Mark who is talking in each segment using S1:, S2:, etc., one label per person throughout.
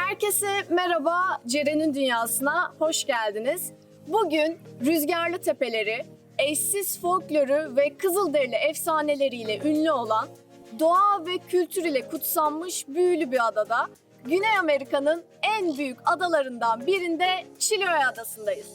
S1: Herkese merhaba, Ceren'in dünyasına hoş geldiniz. Bugün rüzgarlı tepeleri, eşsiz folkloru ve Kızılderili efsaneleriyle ünlü olan, doğa ve kültür ile kutsanmış büyülü bir adada, Güney Amerika'nın en büyük adalarından birinde Chiloé Adası'ndayız.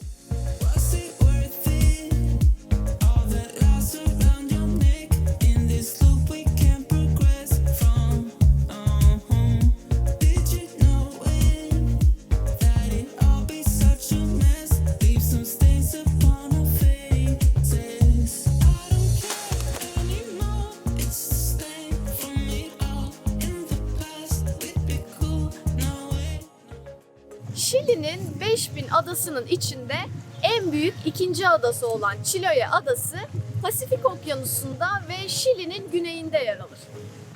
S1: Şili'nin 5000 adasının içinde en büyük ikinci adası olan Chiloé Adası, Pasifik Okyanusu'nda ve Şili'nin güneyinde yer alır.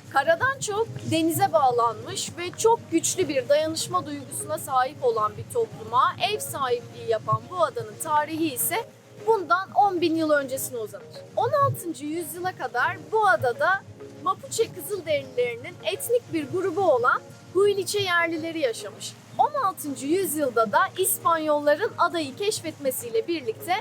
S1: Karadan çok denize bağlanmış ve çok güçlü bir dayanışma duygusuna sahip olan bir topluma ev sahipliği yapan bu adanın tarihi ise bundan 10.000 yıl öncesine uzanır. 16. yüzyıla kadar bu adada Mapuche Kızılderililerinin etnik bir grubu olan Huiliche yerlileri yaşamış. 16. yüzyılda da İspanyolların adayı keşfetmesiyle birlikte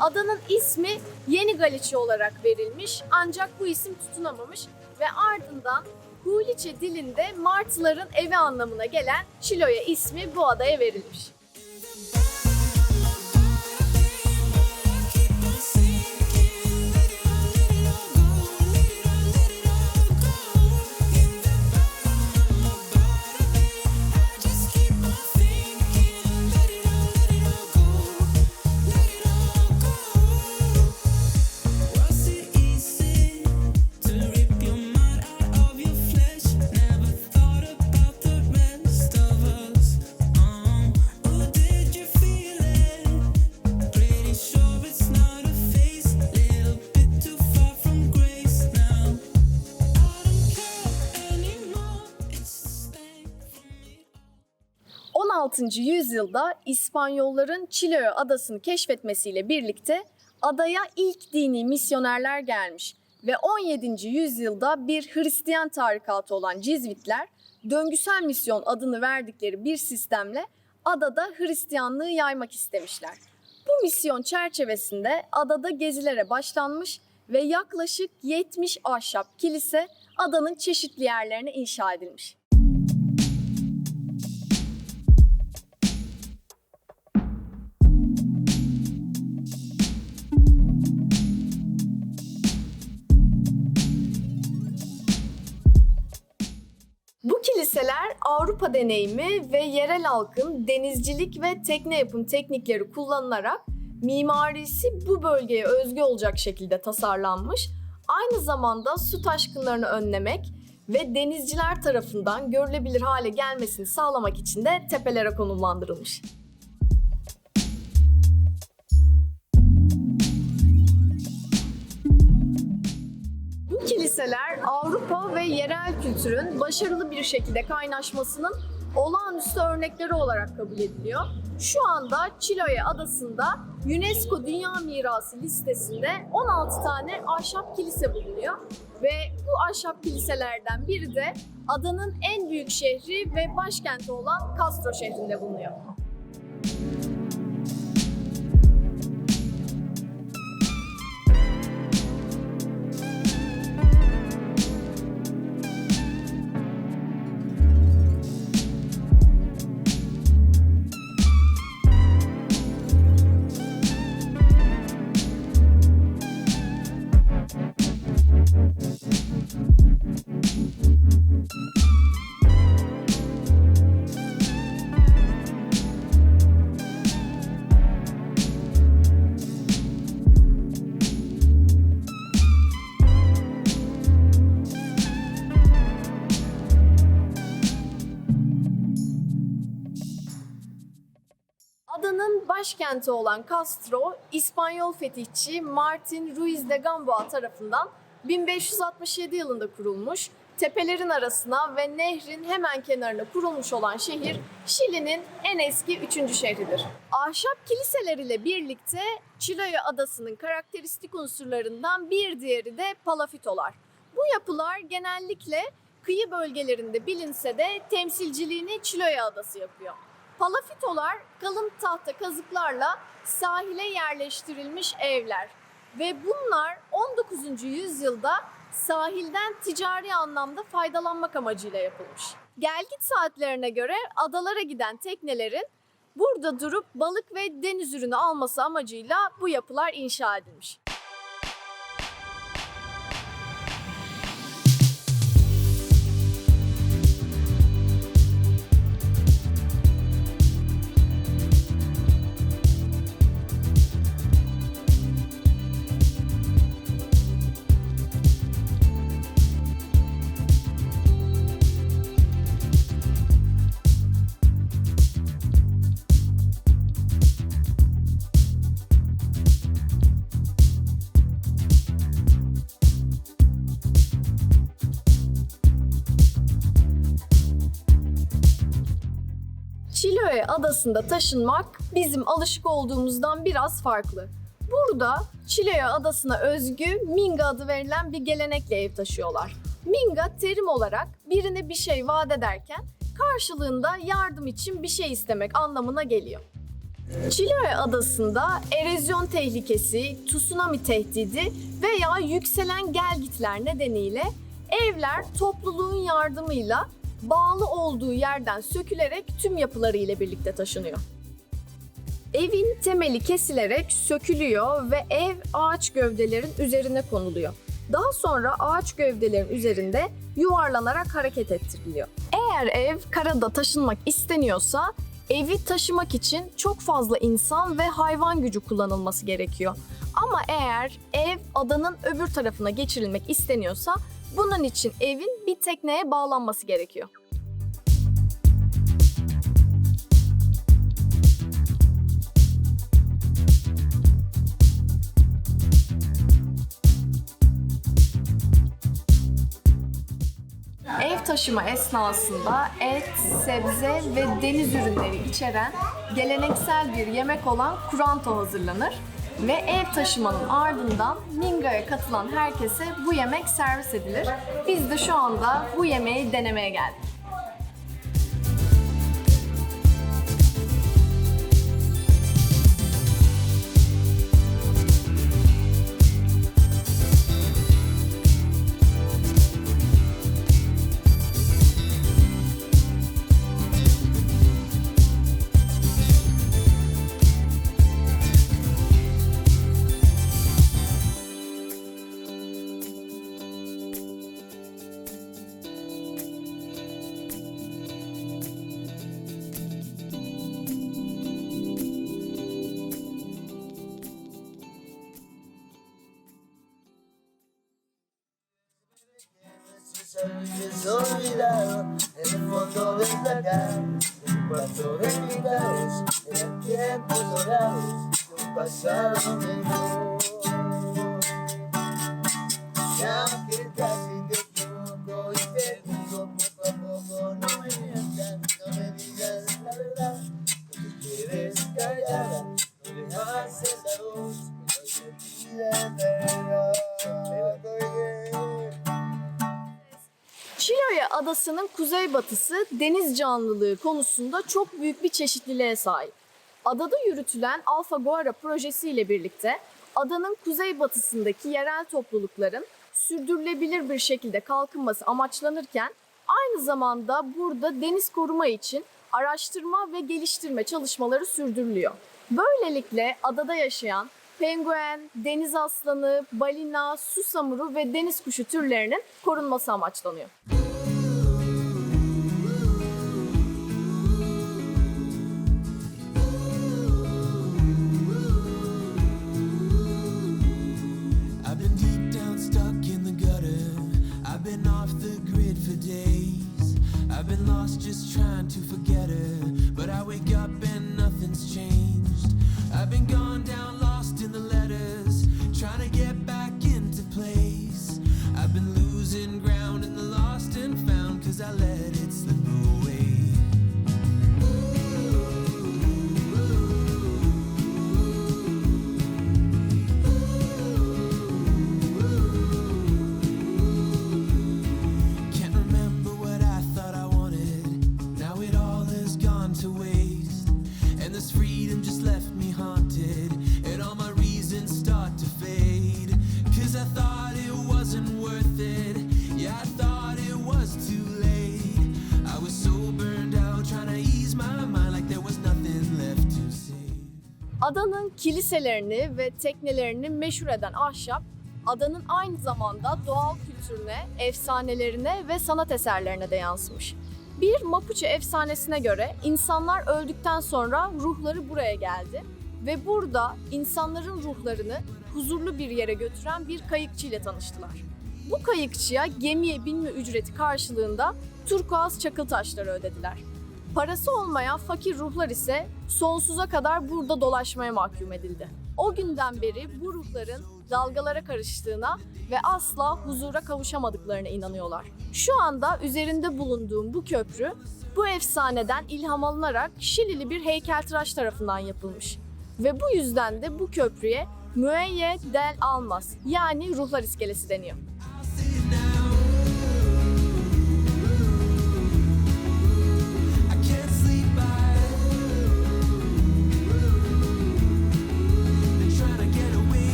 S1: adanın ismi Yeni Galicia olarak verilmiş, ancak bu isim tutunamamış ve ardından Huiliche dilinde martıların evi anlamına gelen Chiloé ismi bu adaya verilmiş. On 16. yüzyılda İspanyolların Chiloé adasını keşfetmesiyle birlikte adaya ilk dini misyonerler gelmiş ve 17. yüzyılda bir Hristiyan tarikatı olan Cizvitler, döngüsel misyon adını verdikleri bir sistemle adada Hristiyanlığı yaymak istemişler. Bu misyon çerçevesinde adada gezilere başlanmış ve yaklaşık 70 ahşap kilise adanın çeşitli yerlerine inşa edilmiş. Bu kiliseler Avrupa deneyimi ve yerel halkın denizcilik ve tekne yapım teknikleri kullanılarak mimarisi bu bölgeye özgü olacak şekilde tasarlanmış, aynı zamanda su taşkınlarını önlemek ve denizciler tarafından görülebilir hale gelmesini sağlamak için de tepelere konumlandırılmış. Bu kiliseler Avrupa ve yerel kültürün başarılı bir şekilde kaynaşmasının olağanüstü örnekleri olarak kabul ediliyor. Şu anda Chiloé Adası'nda UNESCO Dünya Mirası listesinde 16 tane ahşap kilise bulunuyor ve bu ahşap kiliselerden biri de adanın en büyük şehri ve başkenti olan Castro şehrinde bulunuyor. Adanın başkenti olan Castro, İspanyol fetihçi Martin Ruiz de Gamboa tarafından 1567 yılında kurulmuş, tepelerin arasına ve nehrin hemen kenarına kurulmuş olan şehir, Şili'nin en eski 3. şehridir. Ahşap kiliseler ile birlikte Chiloé Adası'nın karakteristik unsurlarından bir diğeri de palafitolar. Bu yapılar genellikle kıyı bölgelerinde bilinse de temsilciliğini Chiloé Adası yapıyor. Palafitolar kalın tahta kazıklarla sahile yerleştirilmiş evler ve bunlar 19. yüzyılda sahilden ticari anlamda faydalanmak amacıyla yapılmış. Gelgit saatlerine göre adalara giden teknelerin burada durup balık ve deniz ürünü alması amacıyla bu yapılar inşa edilmiş. Chiloé Adası'nda taşınmak bizim alışık olduğumuzdan biraz farklı. Burada Chiloé Adası'na özgü Minga adı verilen bir gelenekle ev taşıyorlar. Minga terim olarak birine bir şey vaat ederken karşılığında yardım için bir şey istemek anlamına geliyor. Chiloé Adası'nda erozyon tehlikesi, tsunami tehdidi veya yükselen gelgitler nedeniyle evler topluluğun yardımıyla bağlı olduğu yerden sökülerek tüm yapılarıyla birlikte taşınıyor. Evin temeli kesilerek sökülüyor ve ev ağaç gövdelerin üzerine konuluyor. Daha sonra ağaç gövdelerin üzerinde yuvarlanarak hareket ettiriliyor. Eğer ev karada taşınmak isteniyorsa evi taşımak için çok fazla insan ve hayvan gücü kullanılması gerekiyor. Ama eğer ev adanın öbür tarafına geçirilmek isteniyorsa bunun için evin bir tekneye bağlanması gerekiyor. Ev taşıma esnasında et, sebze ve deniz ürünleri içeren geleneksel bir yemek olan kuranto hazırlanır ve ev taşımanın ardından Minga'ya katılan herkese bu yemek servis edilir. Biz de şu anda bu yemeği denemeye geldik.
S2: Es olvidado en el fondo del placar, en un cuarto de invitados, en tiempos dorados de un pasado mejor. Y aunque casi te equivoco y te digo poco a poco, no me mientas, no me digas la verdad, no te quedes callada, no le haces la voz, pero te pide perdón.
S1: Chiloé Adası'nın kuzeybatısı deniz canlılığı konusunda çok büyük bir çeşitliliğe sahip. Adada yürütülen AlphaGoara projesi ile birlikte adanın kuzeybatısındaki yerel toplulukların sürdürülebilir bir şekilde kalkınması amaçlanırken aynı zamanda burada deniz koruma için araştırma ve geliştirme çalışmaları sürdürülüyor. Böylelikle adada yaşayan penguen, deniz aslanı, balina, susamuru ve deniz kuşu türlerinin korunması amaçlanıyor.
S3: I've been deep down stuck in the gutter. I've been off the grid for days. I've been lost just trying to forget her. But I wake up and nothing's changed. I've been gone down lost in the letters, trying to get back into place. I've been losing ground in the lost and found, 'cause I let it slip away. Can't remember
S1: Adanın kiliselerini ve teknelerini meşhur eden ahşap, adanın aynı zamanda doğal kültürüne, efsanelerine ve sanat eserlerine de yansımış. Bir Mapuche efsanesine göre insanlar öldükten sonra ruhları buraya geldi ve burada insanların ruhlarını huzurlu bir yere götüren bir kayıkçı ile tanıştılar. Bu kayıkçıya gemiye binme ücreti karşılığında turkuaz çakıl taşları ödediler. Parası olmayan fakir ruhlar ise sonsuza kadar burada dolaşmaya mahkum edildi. O günden beri bu ruhların dalgalara karıştığına ve asla huzura kavuşamadıklarına inanıyorlar. Şu anda üzerinde bulunduğum bu köprü, bu efsaneden ilham alınarak Şilili bir heykeltıraş tarafından yapılmış. Ve bu yüzden de bu köprüye Muelle del Almas, yani ruhlar iskelesi deniyor.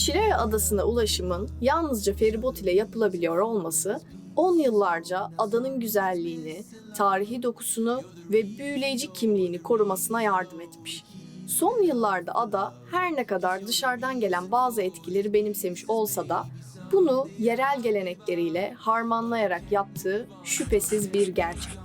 S1: Chiloé Adası'na ulaşımın yalnızca feribot ile yapılabiliyor olması, 10 yıllarca adanın güzelliğini, tarihi dokusunu ve büyüleyici kimliğini korumasına yardım etmiş. Son yıllarda ada her ne kadar dışarıdan gelen bazı etkileri benimsemiş olsa da bunu yerel gelenekleriyle harmanlayarak yaptığı şüphesiz bir gerçek.